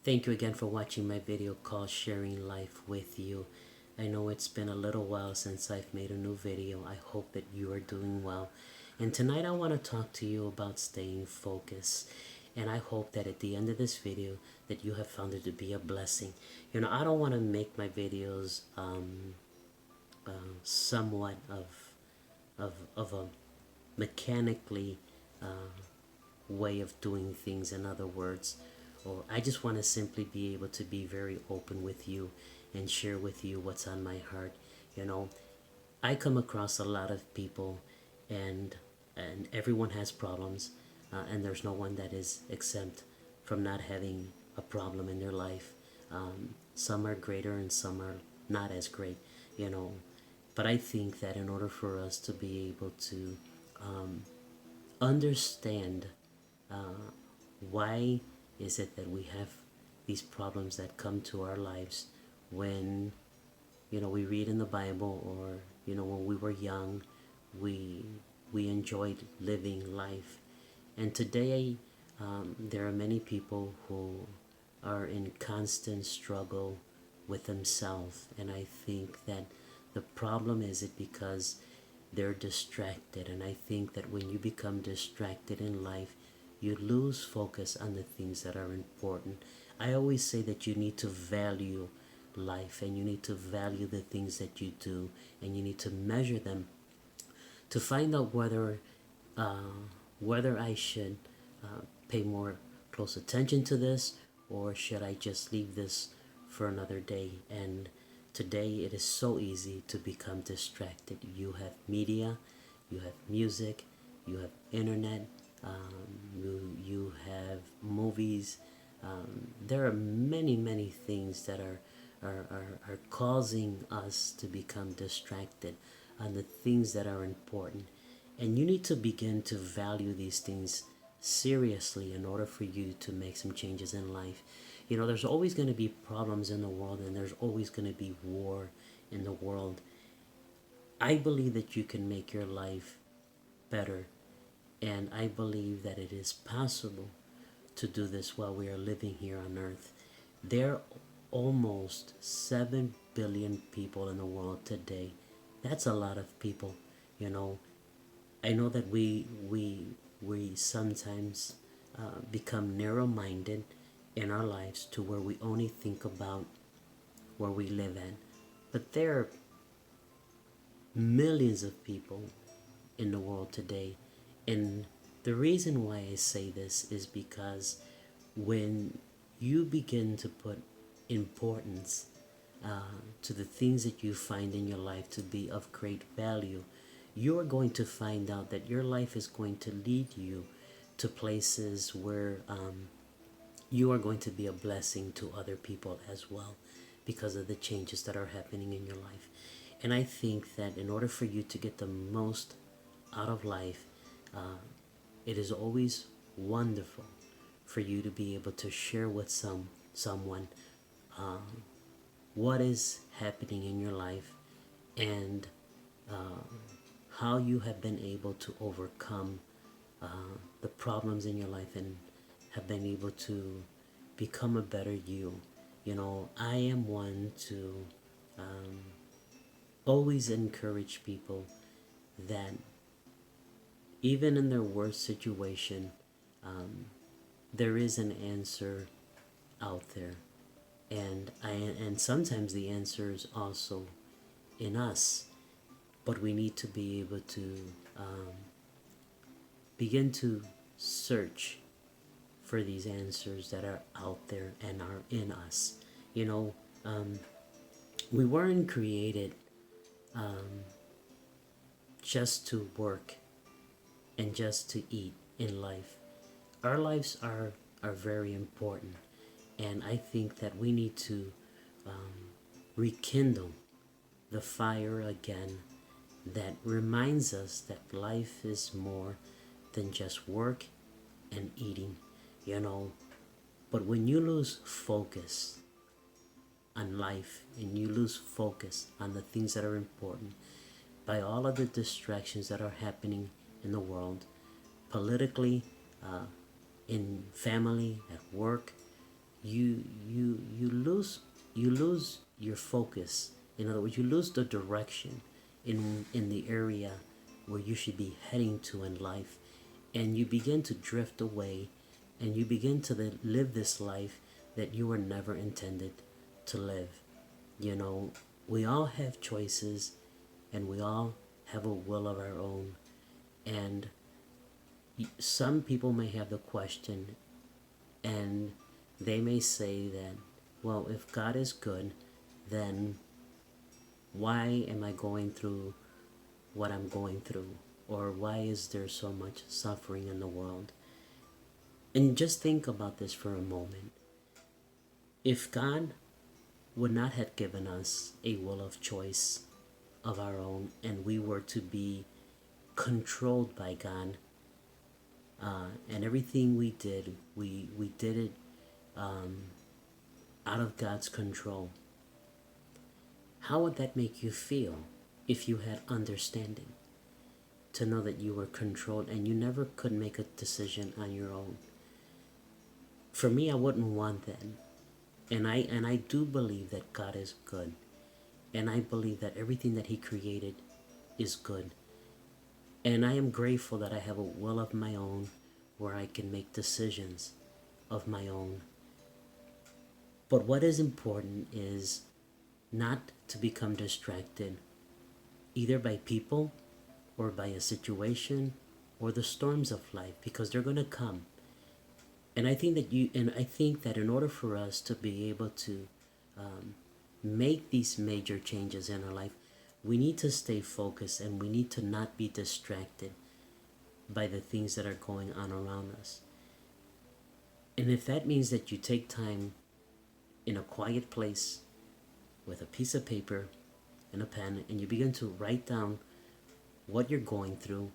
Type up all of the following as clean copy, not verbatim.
Thank you again for watching my video called Sharing Life with You. I know it's been a little while since I've made a new video. I hope that you are doing well. And tonight I want to talk to you about staying focused. And I hope that at the end of this video that you have found it to be a blessing. I don't want to make my videos somewhat of a mechanically way of doing things. In other words, or I just want to simply be able to be very open with you and share with you what's on my heart. you know I come across a lot of people, and everyone has problems, and there's no one that is exempt from not having a problem in their life. Some are greater and some are not as great, you know but I think that in order for us to be able to understand why is it that we have these problems that come to our lives when we read in the Bible, or when we were young, we we enjoyed living life. And today, there are many people who are in constant struggle with themselves, and I think that the problem is it because they're distracted. And I think that when you become distracted in life, you lose focus on the things that are important. I always say that you need to value life, and you need to value the things that you do, and you need to measure them to find out uh, whether I should pay more close attention to this, or should I just leave this for another day. And today it is so easy to become distracted. You have media, you have music, you have internet, you have movies. There are many things that are causing us to become distracted on the things that are important. And you need to begin to value these things seriously in order for you to make some changes in life. There's always going to be problems in the world, and there's always going to be war in the world. I believe that you can make your life better, and I believe that it is possible to do this while we are living here on earth. There are almost 7 billion people in the world today. That's a lot of people. You know, I know that we sometimes become narrow-minded in our lives to where we only think about where we live at. But there are millions of people in the world today. And the reason why I say this is because when you begin to put importance to the things that you find in your life to be of great value, you are going to find out that your life is going to lead you to places where you are going to be a blessing to other people as well, because of the changes that are happening in your life. And I think that in order for you to get the most out of life, it is always wonderful for you to be able to share with someone what is happening in your life, and how you have been able to overcome the problems in your life, and have been able to become a better you. I am one to always encourage people that even in their worst situation, there is an answer out there. And sometimes the answer is also in us, but we need to be able to begin to search for these answers that are out there and are in us. You know, we weren't created just to work and just to eat in life. Our lives are very important, and I think that we need to rekindle the fire again that reminds us that life is more than just work and eating, you know. But when you lose focus on life, and you lose focus on the things that are important by all of the distractions that are happening in the world, politically, in family, at work, you lose your focus. In other words, you lose the direction in the area where you should be heading to in life, and you begin to drift away, and you begin to live this life that you were never intended to live. You know, we all have choices, and we all have a will of our own. And some people may have the question, and they may say that, well, if God is good, then why am I going through what I'm going through? Or why is there so much suffering in the world? And just think about this for a moment. If God would not have given us a will of choice of our own, and we were to be controlled by God, and everything we did, we did it out of God's control, how would that make you feel if you had understanding to know that you were controlled and you never could make a decision on your own? For me, I wouldn't want that. And I do believe that God is good. And I believe that everything that He created is good. And I am grateful that I have a will of my own where I can make decisions of my own. But what is important is not to become distracted either by people or by a situation or the storms of life, because they're going to come. And I think that in order for us to be able to make these major changes in our life, we need to stay focused, and we need to not be distracted by the things that are going on around us. And if that means that you take time in a quiet place with a piece of paper and a pen, and you begin to write down what you're going through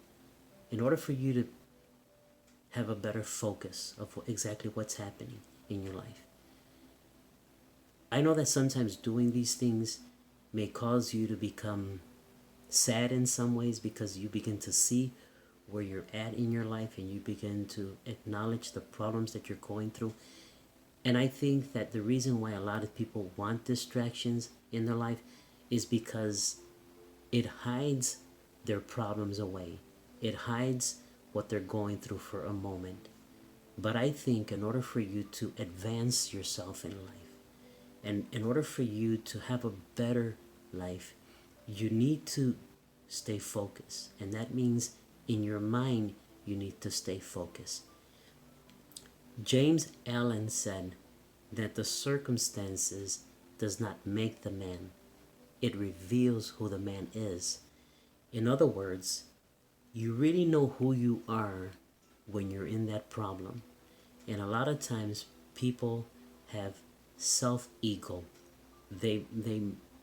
in order for you to have a better focus of exactly what's happening in your life. I know that sometimes doing these things may cause you to become sad in some ways, because you begin to see where you're at in your life, and you begin to acknowledge the problems that you're going through. And I think that the reason why a lot of people want distractions in their life is because it hides their problems away. It hides what they're going through for a moment. But I think in order for you to advance yourself in life, and in order for you to have a better life, you need to stay focused. And that means in your mind, you need to stay focused. James Allen said that the circumstances does not make the man. It reveals who the man is. In other words, you really know who you are when you're in that problem. And a lot of times people have self-ego. They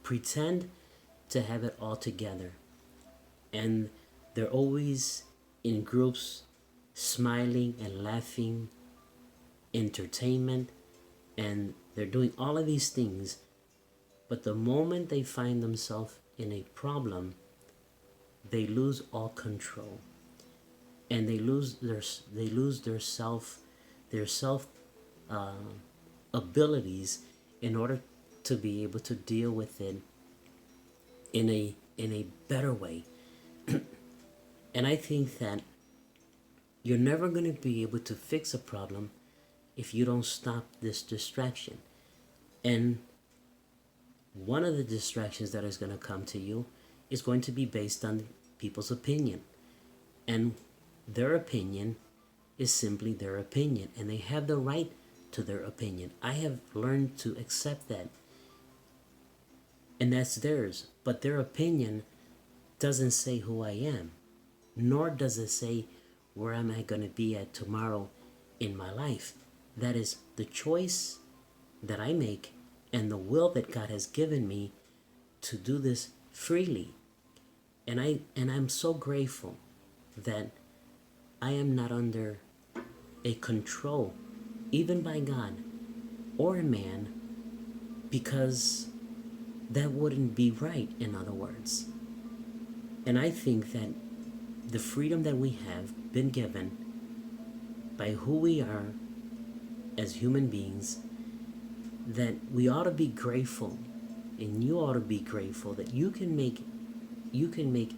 pretend to have it all together. And they're always in groups, smiling and laughing, entertainment, and they're doing all of these things. But the moment they find themselves in a problem, they lose all control, and they lose their self abilities in order to be able to deal with it in a better way. And I think that you're never going to be able to fix a problem if you don't stop this distraction. And one of the distractions that is going to come to you is going to be based on people's opinion. And their opinion is simply their opinion, and they have the right to their opinion. I have learned to accept that. And that's theirs. But their opinion doesn't say who I am, nor does it say where am I going to be at tomorrow in my life. That is the choice that I make, and the will that God has given me to do this freely. And I'm so grateful that I am not under a control, even by God or a man, because that wouldn't be right, in other words. And I think that the freedom that we have been given by who we are as human beings that we ought to be grateful, and you ought to be grateful that you can make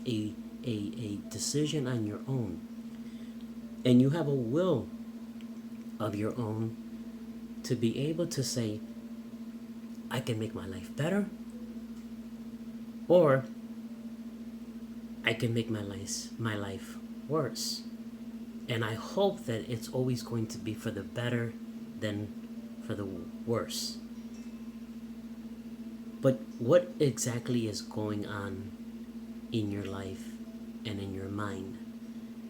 a decision on your own, and you have a will of your own to be able to say, I can make my life better, or I can make my life worse. And I hope that it's always going to be for the better than for the worse. But what exactly is going on in your life and in your mind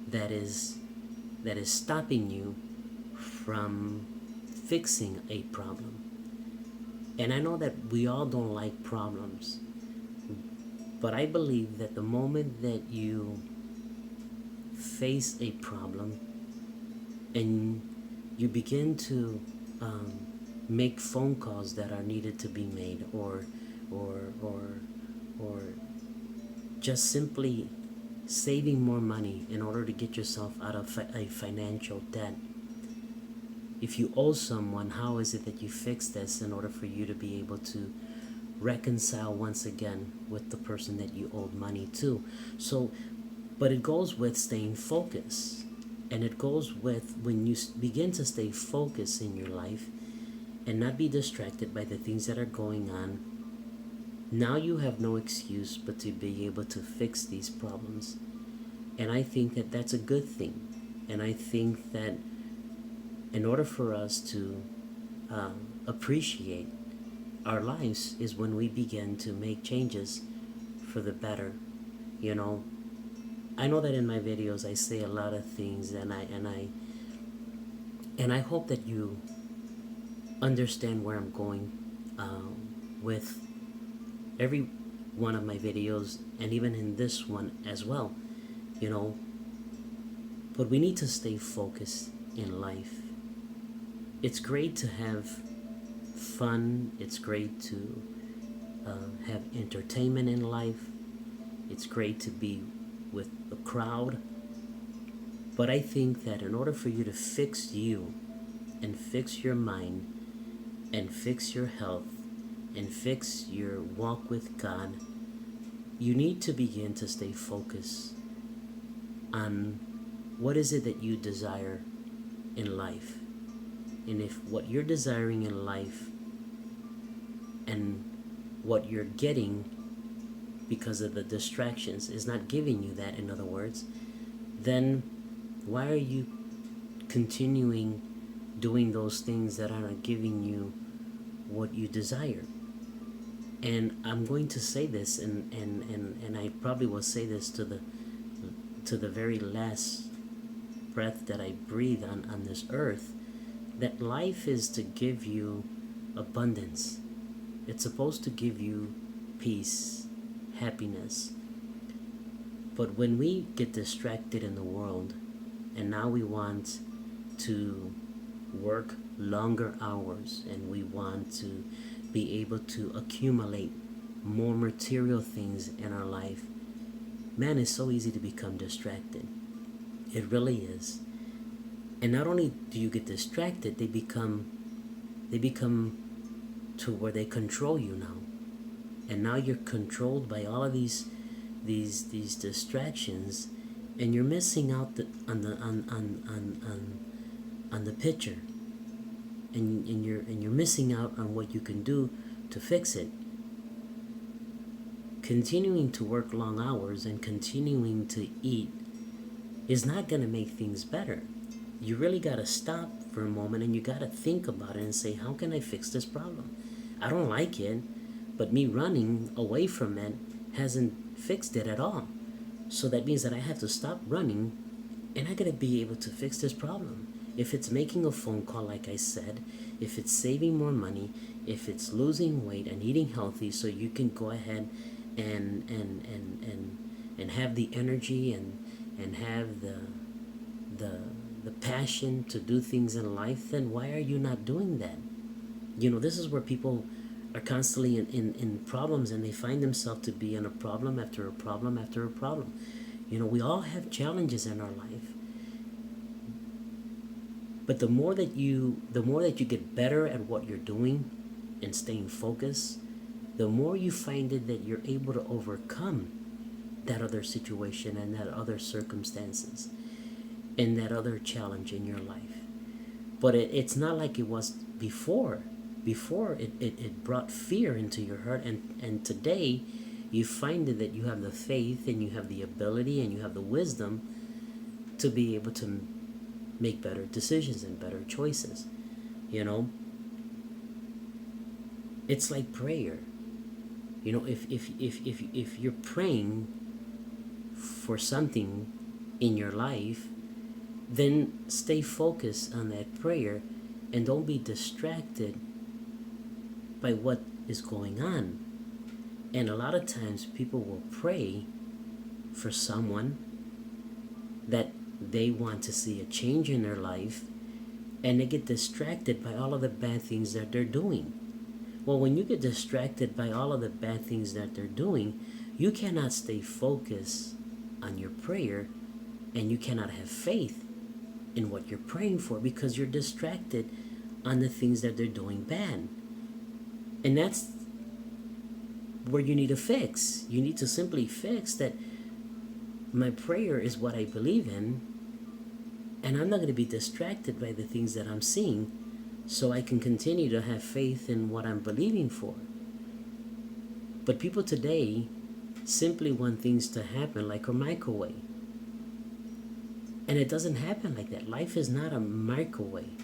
that is stopping you from fixing a problem? And I know that we all don't like problems, but I believe that the moment that you face a problem and you begin to make phone calls that are needed to be made, or or just simply saving more money in order to get yourself out of a financial debt. If you owe someone, how is it that you fix this in order for you to be able to reconcile once again with the person that you owed money to? So, but it goes with staying focused. And it goes with when you begin to stay focused in your life and not be distracted by the things that are going on. Now you have no excuse but to be able to fix these problems. And I think that that's a good thing. And I think that in order for us to appreciate our lives is when we begin to make changes for the better. You know, I know that in my videos I say a lot of things, and I hope that you understand where I'm going with every one of my videos, and even in this one as well. You know, but we need to stay focused in life. It's great to have fun. It's great to have entertainment in life. It's great to be with the crowd. But I think that in order for you to fix you and fix your mind and fix your health and fix your walk with God, you need to begin to stay focused on what is it that you desire in life. And if what you're desiring in life and what you're getting because of the distractions is not giving you that, in other words, then why are you continuing doing those things that aren't giving you what you desire? And I'm going to say this, and I probably will say this to the very last breath that I breathe on this earth, that life is to give you abundance. It's supposed to give you peace, happiness. But when we get distracted in the world, and now we want to work longer hours, and we want to be able to accumulate more material things in our life, man, it's so easy to become distracted. It really is. And not only do you get distracted, they become to where they control you now. And now you're controlled by all of these distractions, and you're missing out on the picture, and you're missing out on what you can do to fix it. Continuing to work long hours and continuing to eat is not going to make things better. You really got to stop for a moment, and you got to think about it and say, how can I fix this problem? I don't like it, but me running away from it hasn't fixed it at all. So that means that I have to stop running, and I got to be able to fix this problem. If it's making a phone call, like I said, if it's saving more money, if it's losing weight and eating healthy, so you can go ahead and have the energy and have the passion to do things in life, then why are you not doing that? You know, this is where people are constantly in problems, and they find themselves to be in a problem after a problem after a problem. You know, we all have challenges in our life. But the more that you get better at what you're doing, and staying focused, the more you find it that you're able to overcome that other situation and that other circumstances and that other challenge in your life. But it's not like it was before. Before it brought fear into your heart, and today you find it that you have the faith and you have the ability and you have the wisdom to be able to make better decisions and better choices. You know, it's like prayer. You know, if you're praying for something in your life, then stay focused on that prayer and don't be distracted by what is going on. And a lot of times people will pray for someone that they want to see a change in their life, and they get distracted by all of the bad things that they're doing. Well, when you get distracted by all of the bad things that they're doing, you cannot stay focused on your prayer, and you cannot have faith in what you're praying for because you're distracted on the things that they're doing bad. And that's where you need to fix. You need to simply fix that my prayer is what I believe in, and I'm not going to be distracted by the things that I'm seeing, so I can continue to have faith in what I'm believing for. But people today simply want things to happen like a microwave. And it doesn't happen like that. Life is not a microwave.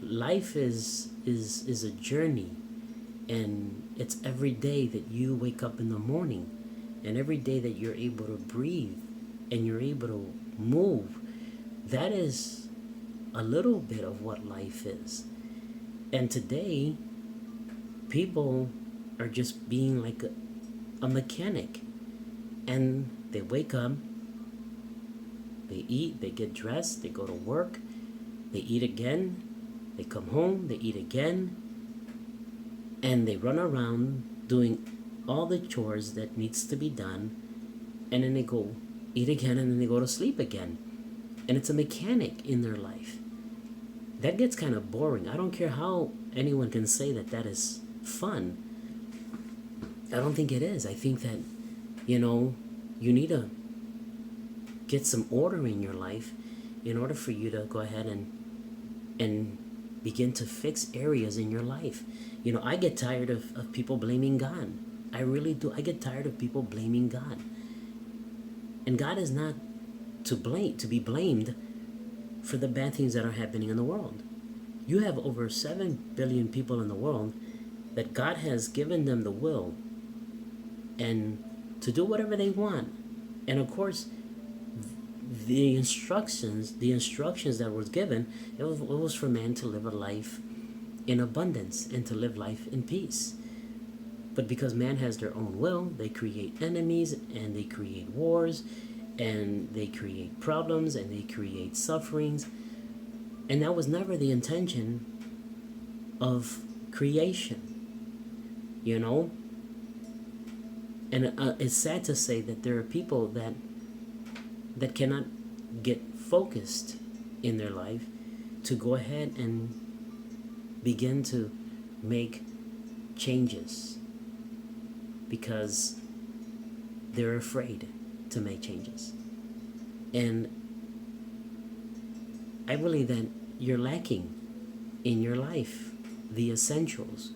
Life is a journey, and it's every day that you wake up in the morning, and every day that you're able to breathe and you're able to move. That is a little bit of what life is. And today, people are just being like a mechanic, and they wake up, they eat, they get dressed, they go to work, they eat again, they come home, they eat again, and they run around doing all the chores that needs to be done, and then they go eat again, and then they go to sleep again. And it's a mechanic in their life. That gets kind of boring. I don't care how anyone can say that that is fun. I don't think it is. I think that, you need to get some order in your life in order for you to go ahead and begin to fix areas in your life. I get tired of people blaming God. I really do. I get tired of people blaming God. And God is not to be blamed for the bad things that are happening in the world. You have over 7 billion people in the world that God has given them the will and to do whatever they want. And of course, the instructions that was given, it was for man to live a life in abundance and to live life in peace. But because man has their own will, they create enemies and they create wars and they create problems and they create sufferings. And that was never the intention of creation, And it's sad to say that there are people that cannot get focused in their life to go ahead and begin to make changes because they're afraid to make changes. And I believe that you're lacking in your life the essentials.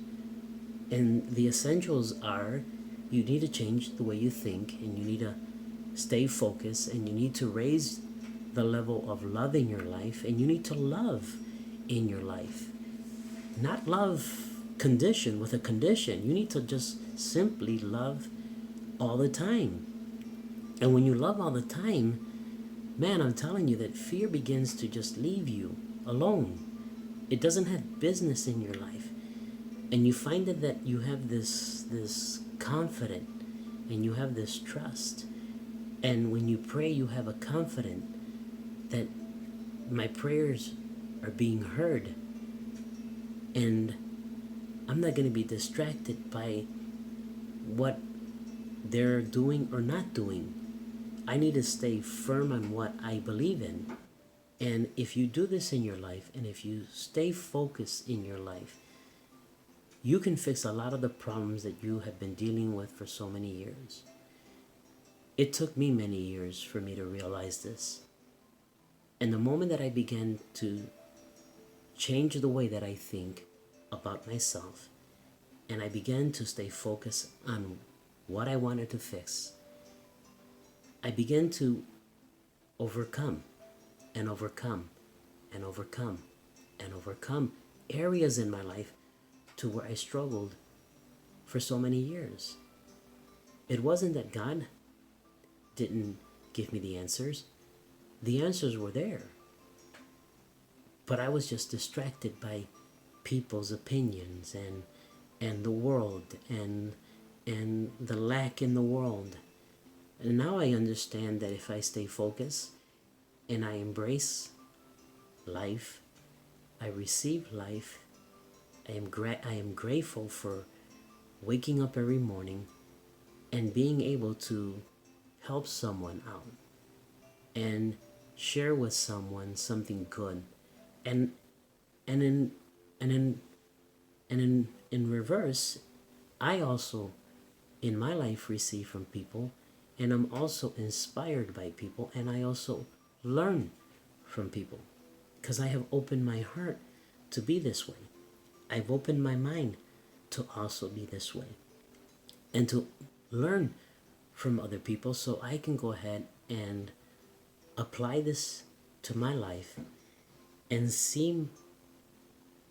And the essentials are you need to change the way you think, and you need to stay focused, and you need to raise the level of love in your life, and you need to love in your life. Not love with a condition. You need to just simply love all the time. And when you love all the time, man, I'm telling you that fear begins to just leave you alone. It doesn't have business in your life. And you find that you have this confidence and you have this trust. And when you pray, you have a confidence that my prayers are being heard. And I'm not going to be distracted by what they're doing or not doing. I need to stay firm on what I believe in. And if you do this in your life, and if you stay focused in your life, You can fix a lot of the problems that you have been dealing with for so many years. It took me many years for me to realize this. And the moment that I began to change the way that I think about myself, and I began to stay focused on what I wanted to fix, I began to overcome and overcome and overcome and overcome areas in my life to where I struggled for so many years. It wasn't that God didn't give me the answers. The answers were there. But I was just distracted by people's opinions and the world and the lack in the world. And now I understand that if I stay focused and I embrace life, I receive life, I am grateful for waking up every morning and being able to help someone out and share with someone something good, and and in and in in reverse, I also in my life receive from people, and I'm also inspired by people, and I also learn from people because I have opened my heart to be this way. I've opened my mind to also be this way and to learn from other people so I can go ahead and apply this to my life and see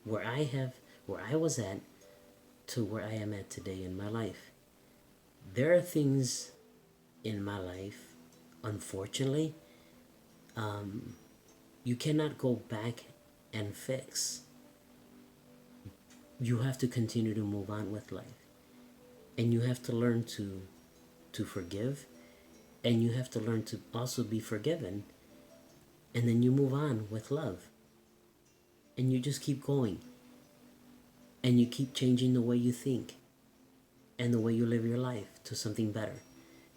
where I was at to where I am at today in my life. There are things in my life, unfortunately, you cannot go back and fix. You have to continue to move on with life. And you have to learn to forgive. And you have to learn to also be forgiven. And then you move on with love. And you just keep going. And you keep changing the way you think and the way you live your life to something better.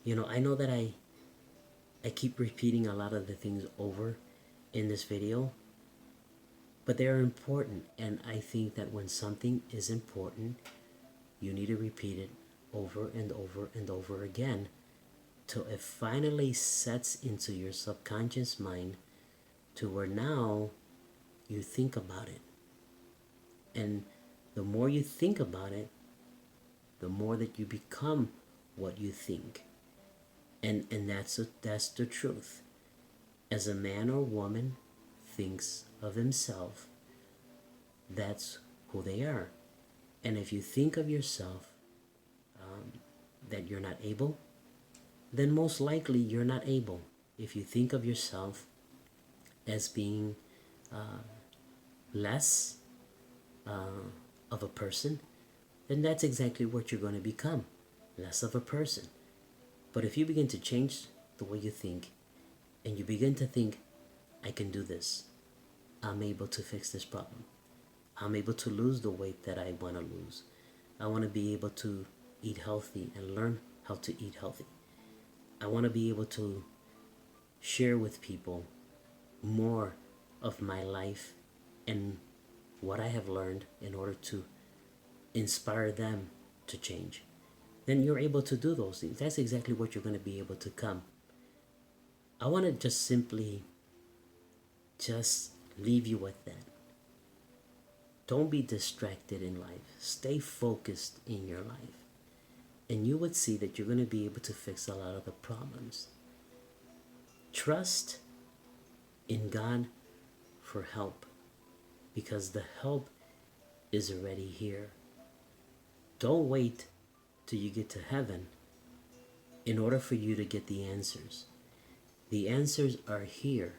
You know, I know that I keep repeating a lot of the things over in this video, but they're important, and I think that when something is important, you need to repeat it over and over and over again till it finally sets into your subconscious mind to where now you think about it. And the more you think about it, the more that you become what you think. And that's the truth. As a man or woman thinks of himself, that's who they are. And if you think of yourself that you're not able, then most likely you're not able. If you think of yourself as being less of a person, then that's exactly what you're going to become, less of a person. But if you begin to change the way you think, and you begin to think, I can do this, I'm able to fix this problem, I'm able to lose the weight that I want to lose, I want to be able to eat healthy and learn how to eat healthy, I want to be able to share with people more of my life and what I have learned in order to inspire them to change, then you're able to do those things. That's exactly what you're going to be able to come. I want to just simply just leave you with that. Don't be distracted in life. Stay focused in your life. And you would see that you're going to be able to fix a lot of the problems. Trust in God for help, because the help is already here. Don't wait till you get to heaven in order for you to get the answers. The answers are here.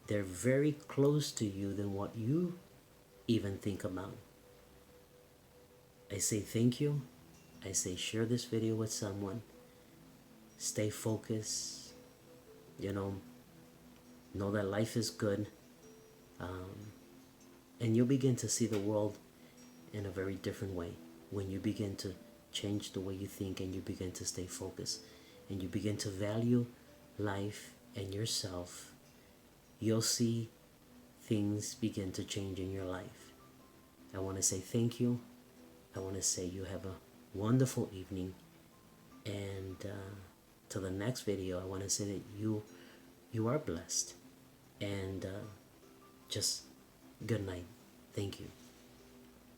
They're very close to you than what you even think about. I say thank you. I say share this video with someone. Stay focused. Know that life is good. And you'll begin to see the world in a very different way when you begin to change the way you think and you begin to stay focused and you begin to value life and yourself. You'll see things begin to change in your life. I want to say thank you. I want to say you have a wonderful evening, and till the next video, I want to say that you are blessed, and just good night. Thank you.